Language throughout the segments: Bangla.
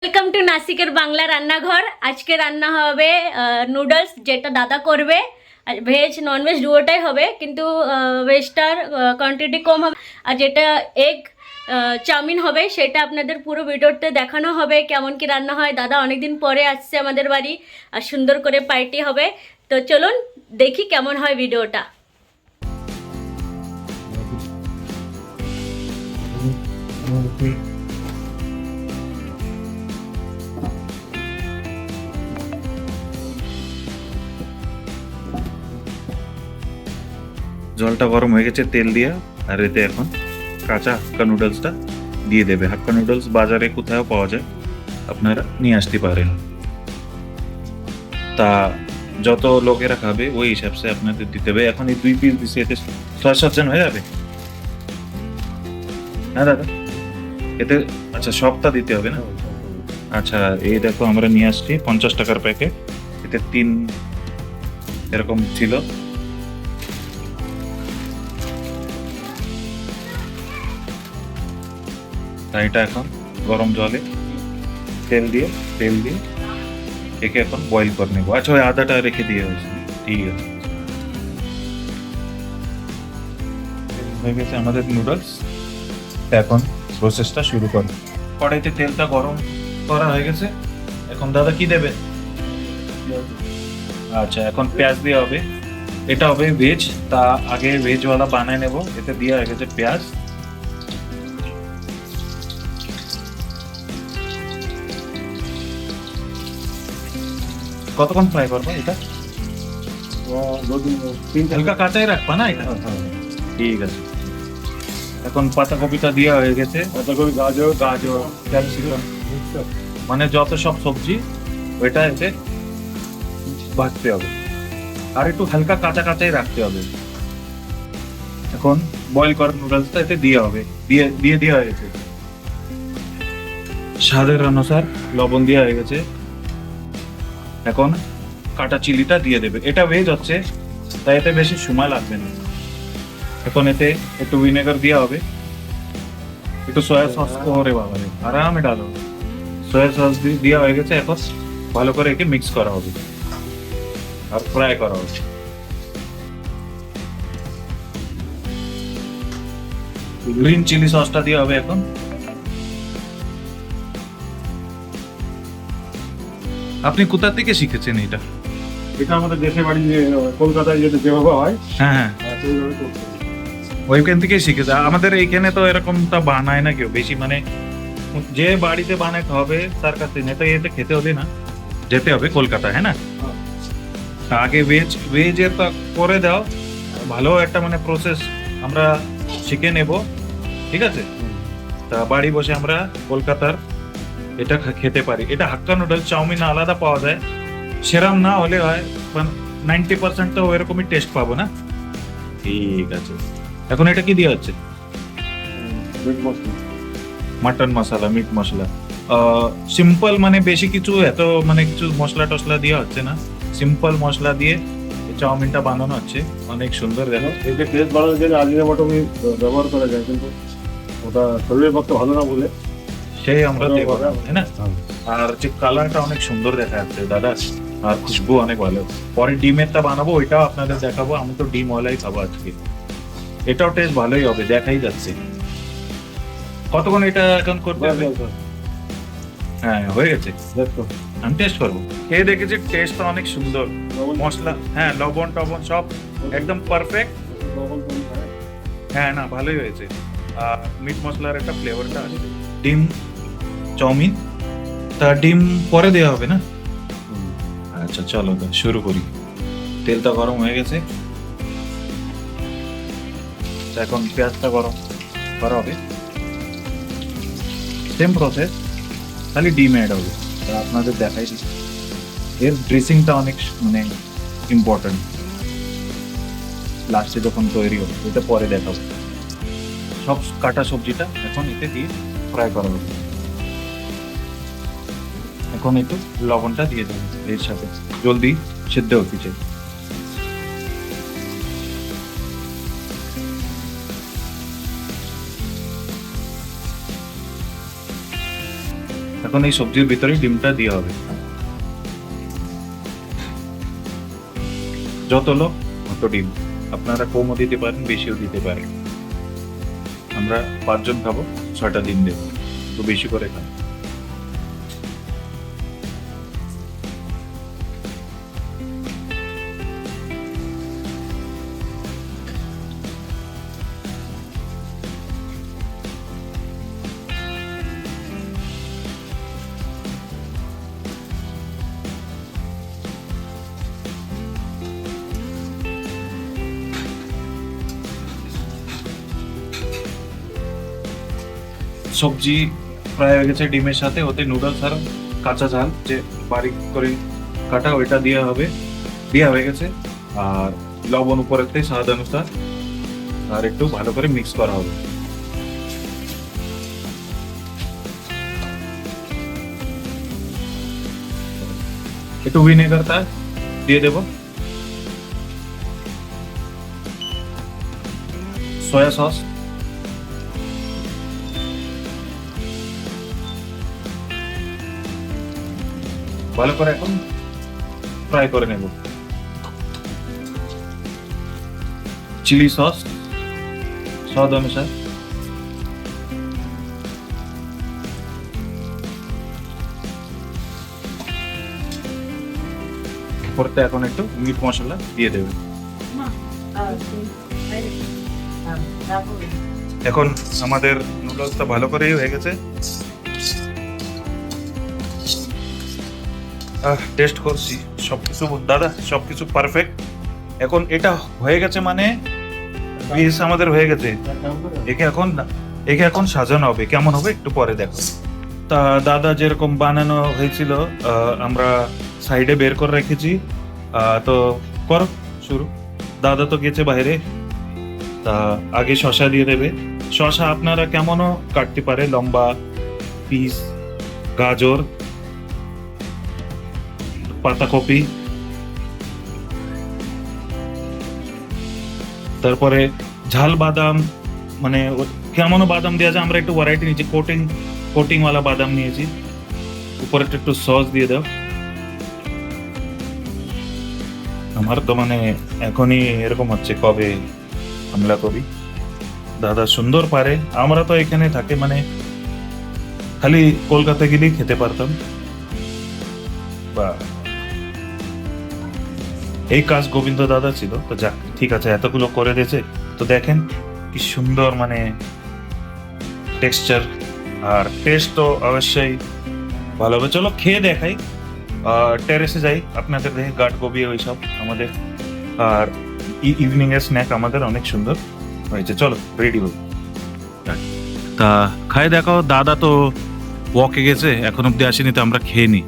ওয়েলকাম টু নাসিকের বাংলা রান্নাঘর। আজকে রান্না হবে নুডলস, যেটা দাদা করবে। ভেজ ননভেজ দুটোটাই হবে, কিন্তু ভেজটার কোয়ান্টিটি কম হবে। আর যেটা এগ চাউমিন হবে, সেটা আপনাদের পুরো ভিডিওতে দেখানো হবে কেমন কি রান্না হয়। দাদা অনেকদিন পরে আসছে আমাদের বাড়ি, আর সুন্দর করে পার্টি হবে। তো চলুন দেখি কেমন হয় ভিডিওটা। জলটা গরম হয়ে গেছে তেল দিয়ে, আর এতে এখন কাঁচা হাক্কা নুডলসটা দিয়ে দেবে। হাক্কা নুডলস বাজারে কোথাও পাওয়া যায়, আপনারা নিয়ে আসতে পারেন। তা যত লোকেরা খাবে ওই হিসাবে আপনাদের দিতে হবে। এখন এই 2 পিস দিচ্ছে, এতে 6-7 জন হয়ে যাবে। হ্যাঁ দাদা, এতে আচ্ছা সবটা দিতে হবে না? আচ্ছা, এই দেখো আমরা নিয়ে আসছি 50 টাকার প্যাকেট। এতে 3 এরকম ছিল। তাই এটা এখন গরম জলে তেল দিয়ে একে এখন বয়েল করে নেবো। আচ্ছা, ওই আদাটা রেখে দিয়ে হয়েছে, ঠিক আছে। হয়ে গেছে আমাদের নুডলস। এখন প্রসেসটা শুরু করো। কড়াইতে তেলটা গরম করা হয়ে গেছে। এখন দাদা কি দেবে? আচ্ছা, এখন পেঁয়াজ দেওয়া হবে। এটা হবে ভেজ, তা আগে ভেজওয়ালা বানায় নেব। এতে দেওয়া হয়ে গেছে পেঁয়াজ। কতক্ষণ ফ্রাই করবো এটা? হালকা কাঁচাই রাখবা না এটা? ঠিক আছে। এখন পাতাকপিটা দেওয়া হয়ে গেছে। পাতাকপি, গাজর, ক্যাপসিকাম, মানে যত সব সবজি ওইটা এতে ভাজতে হবে, আর একটু হালকা কাঁচা কাঁচাই রাখতে হবে। এখন বয়েল করা নুডলসটা এতে দেওয়া হবে, দিয়ে দেওয়া হয়েছে। স্বাদের অনুসার লবণ দেওয়া হয়ে গেছে। এখন কাটা চিলিটা দিয়ে দেবে। এটা ভেজ হচ্ছে, তাই এতে বেশি সময় লাগবে না। এখন এতে একটু ভিনেগার দেওয়া হবে, একটু সয়া সস করে বাবারে আরামে ডালো। সয়া সস দেওয়া হয়ে গেছে। এখন ভালো করে একে মিক্স করা হবে আর ফ্রাই করা হবে। গ্রিন চিলি সসটা দেওয়া হবে এখন। আপনি কোথা থেকে শিখেছেন এটা? এটা আমাদের দেশের বাড়ি, যে কলকাতায় যেভাবে হয় হ্যাঁ হ্যাঁ, সেইভাবে করতে হবে। ওইখান থেকেই শিখেছে। আমাদের এইখানে তো এরকমটা বানায় না কেউ বেশি, মানে যে বাড়িতে বানায় হবে তার কাছে নেতা এতে খেতে হবে না, যেতে হবে কলকাতা, হ্যাঁ না? তা আগে ভেজের তা করে দাও। ভালো একটা মানে প্রসেস আমরা শিখে নেব, ঠিক আছে? তা বাড়ি বসে আমরা কলকাতার এটা খেতে পারি। এটা হাক্কা নুডলস, চাউমিন আলাদা পাওয়া যায়, সেরাম না হলে হয় 90% তো ওইরকমই টেস্ট পাবো না। ঠিক আছে। এখন এটা কি দেওয়া হচ্ছে? মিট মশলা, মাটন মশলা, মিট মশলা। সিম্পল, মানে বেশি কিছু এত মানে কিছু মশলা টশলা দেওয়া হচ্ছে না। সিম্পল মশলা দিয়ে এই চাউমিনটা বানানো হচ্ছে। অনেক সুন্দর দেখো। এতে টেস্ট বাড়ানোর জন্য আজিনোমোটো ব্যবহার করা যায়, কিন্তু ওটা শরীরের পক্ষে ভালো না বলে সেই আমরা দেবো না, তাই না? আর যে কালারটা অনেক সুন্দর দেখা যাচ্ছে দাদা, আর খুশবু অনেক ভালো। পরে ডিমেরটা বানাবো, ওইটাও আপনাদের দেখাবো। আমি তো ডিম ওয়ালাই খাবো আজকে। এটাও টেস্ট ভালোই হবে, দেখাই যাচ্ছে। কতক্ষণ এটা এখন করতে হবে? হ্যাঁ, হয়ে গেছে। দেখো আমি টেস্ট করবো। খেয়ে দেখেছি, টেস্টটা অনেক সুন্দর। মশলা, হ্যাঁ, লবণ টবণ সব একদম পারফেক্ট। হ্যাঁ না, ভালোই হয়েছে। আর মিট মশলার একটা ফ্লেভারটা আছে। ডিম চাউমিন, তা ডিম পরে দেওয়া হবে না? আচ্ছা চলো তো শুরু করি। তেলটা গরম হয়ে গেছে, এখন পেঁয়াজটা গরম করা হবে। সেম প্রসেস, খালি ডিম অ্যাড হবে। তা আপনাদের দেখাই দিচ্ছি। এর ড্রেসিংটা অনেক মানে ইম্পর্টেন্ট, লাস্টে যখন তৈরি হবে, এটা পরে দেখাবো। সব কাটা সবজিটা এখন এতে দিয়ে ফ্রাই করা হবে। এখন একটু লবণটা দিয়ে দেবো এর সাথে, জলদি সিদ্ধ হতে চাই। এখন এই সবজির ভিতরে ডিমটা দেওয়া হবে। যত লোক তত ডিম, আপনারা কমও দিতে পারেন, বেশিও দিতে পারেন। আমরা 5 জন খাবো, 6টা ডিম দেবো, একটু বেশি করে খাবো। সবজি প্রায় হয়ে গেছে ডিমের সাথে, ওতে নুডলস আর কাঁচা ঝাল যে বারিক করে কাটা ওইটা দেওয়া হবে, দেওয়া হয়ে গেছে। আর লবণ উপরেতে স্বাদ অনুসার, আর একটু ভালো করে মিক্স করা হবে। একটু ভিনেগারটা দিয়ে দেব, সয়া সস, ভালো করে এখন ফ্রাই করে নেব। চিলি সস স্বাদ অনুসার, পরতে এখন একটু মিট মশলা দিয়ে দেবে। এখন আমাদের নুডলসটা ভালো করেই হয়ে গেছে। টেস্ট করছি সবকিছু, দাদা সবকিছু পারফেক্ট। এখন এটা হয়ে গেছে মানে পিস আমাদের হয়ে গেছে। একে এখন সাজানো হবে, কেমন হবে একটু পরে দেখো। তা দাদা যেরকম বানানো হয়েছিল আমরা সাইডে বের করে রেখেছি। তো করো শুরু, দাদা তো গেছে বাইরে। তা আগে শসা দিয়ে দেবে। শসা আপনারা কেমনও কাটতে পারে, লম্বা পিস, গাজর, পাতাকপি, তারপরে ঝাল বাদাম, মানে কেমনও বাদাম দেওয়া যায়। আমরা একটু ভ্যারাইটি নিয়েছি, কোটিং ওয়ালা বাদাম নিয়েছি। উপরে একটু সস দিয়ে দাও। আমার তো মানে এখনই এরকম হচ্ছে কবে হামলা করি। দাদা সুন্দর পারে, আমরা তো এখানে থাকে মানে খালি কলকাতা গেলেই খেতে পারতাম। বা এই কাজ গোবিন্দ দাদা ছিল, তো যাক ঠিক আছে, এতগুলো করে দিয়েছে। তো দেখেন কি সুন্দর মানে টেক্সচার, আর টেস্ট তো অবশ্যই ভালো হবে। চলো খেয়ে দেখাই, টেরেসে যাই, আপনাদের দেখে গাট গোবি ওইসব আমাদের। আর ইভিনিং এর স্ন্যাক আমাদের অনেক সুন্দর হয়েছে। চলো রেডি হই। তা খাই দেখো, দাদা তো ওয়াকে গেছে, এখন অব্দি আসেনি, তো আমরা খেয়ে নিই।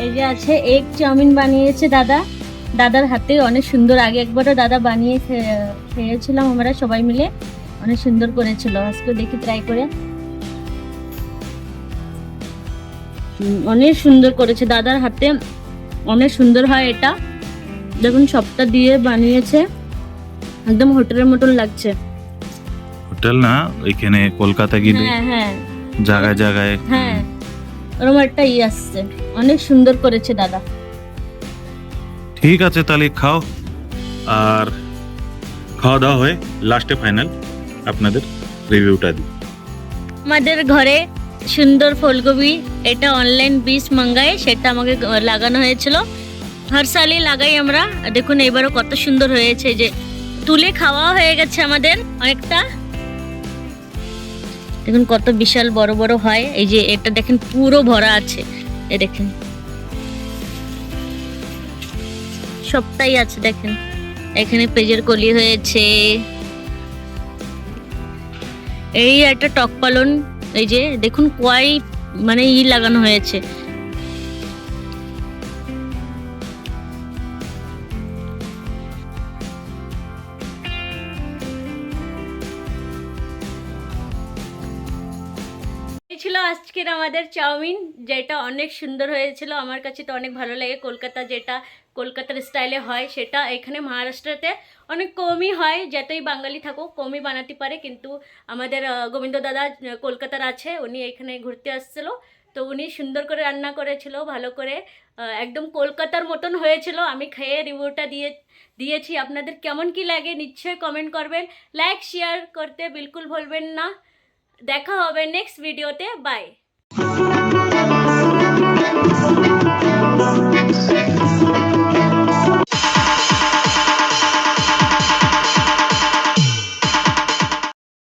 এই যে আছে এগ চাউমিন বানিয়েছে দাদা, দাদার হাতে অনেক সুন্দর। আগে একবারও দাদা বানিয়ে খেয়েছিলাম আমরা সবাই মিলে, অনেক সুন্দর করেছিল। আজকে দেখি ট্রাই করে। অনেক সুন্দর করেছে দাদার হাতে, অনেক সুন্দর হয় এটা। দেখুন সবটা দিয়ে বানিয়েছে, একদম হোটেলের মতন লাগছে। হোটেল না, ওইখানে কলকাতা গেলে হ্যাঁ হ্যাঁ জায়গায় জায়গায়। হ্যাঁ ওরকম একটা আসছে, অনেক সুন্দর করেছে দাদা। ঠিক আছে তাহলে খাও, আর খাওয়া দাওয়া হয়ে লাস্টে ফাইনাল আপনাদের রিভিউটা দিই। আমাদের ঘরে সুন্দর ফুলকপি, এটা অনলাইন বীজ মঙ্গায়, সেটা আমাকে লাগানো হয়েছিল। হর সালই লাগাই আমরা। দেখুন এবারও কত সুন্দর হয়েছে, যে তুলে খাওয়া হয়ে গেছে আমাদের অনেকটা। দেখুন কত বিশাল বড় বড় হয়। এই যে এটা দেখেন পুরো ভরা আছে, এ দেখেন সবটাই আছে। দেখেন এখানে পেঁয়াজের কলি হয়েছে। এই একটা টক পালন, এই যে দেখুন কয় মানে লাগানো হয়েছে। এই ছিল আজকের আমাদের চাউমিন, যেটা অনেক সুন্দর হয়েছিল। আমার কাছে তো অনেক ভালো লাগে। কলকাতা যেটা কলকাতার স্টাইলে হয়, সেটা এখানে মহারাষ্ট্রতে অনেক কমই হয়। যতই বাঙালি থাকুক কমই বানাতে পারে, কিন্তু আমাদের গোবিন্দ দাদা কলকাতার আছে, উনি এখানে ঘুরতে আসছিল, তো উনি সুন্দর করে রান্না করেছিল, ভালো করে, একদম কলকাতার মতন হয়েছিল। আমি খেয়ে রিভিউটা দিয়েছি। আপনাদের কেমন কি লাগে নিশ্চয়ই কমেন্ট করবেন, লাইক শেয়ার করতে বিলকুল ভুলবেন না। দেখা হবে নেক্সট ভিডিওতে, বাই।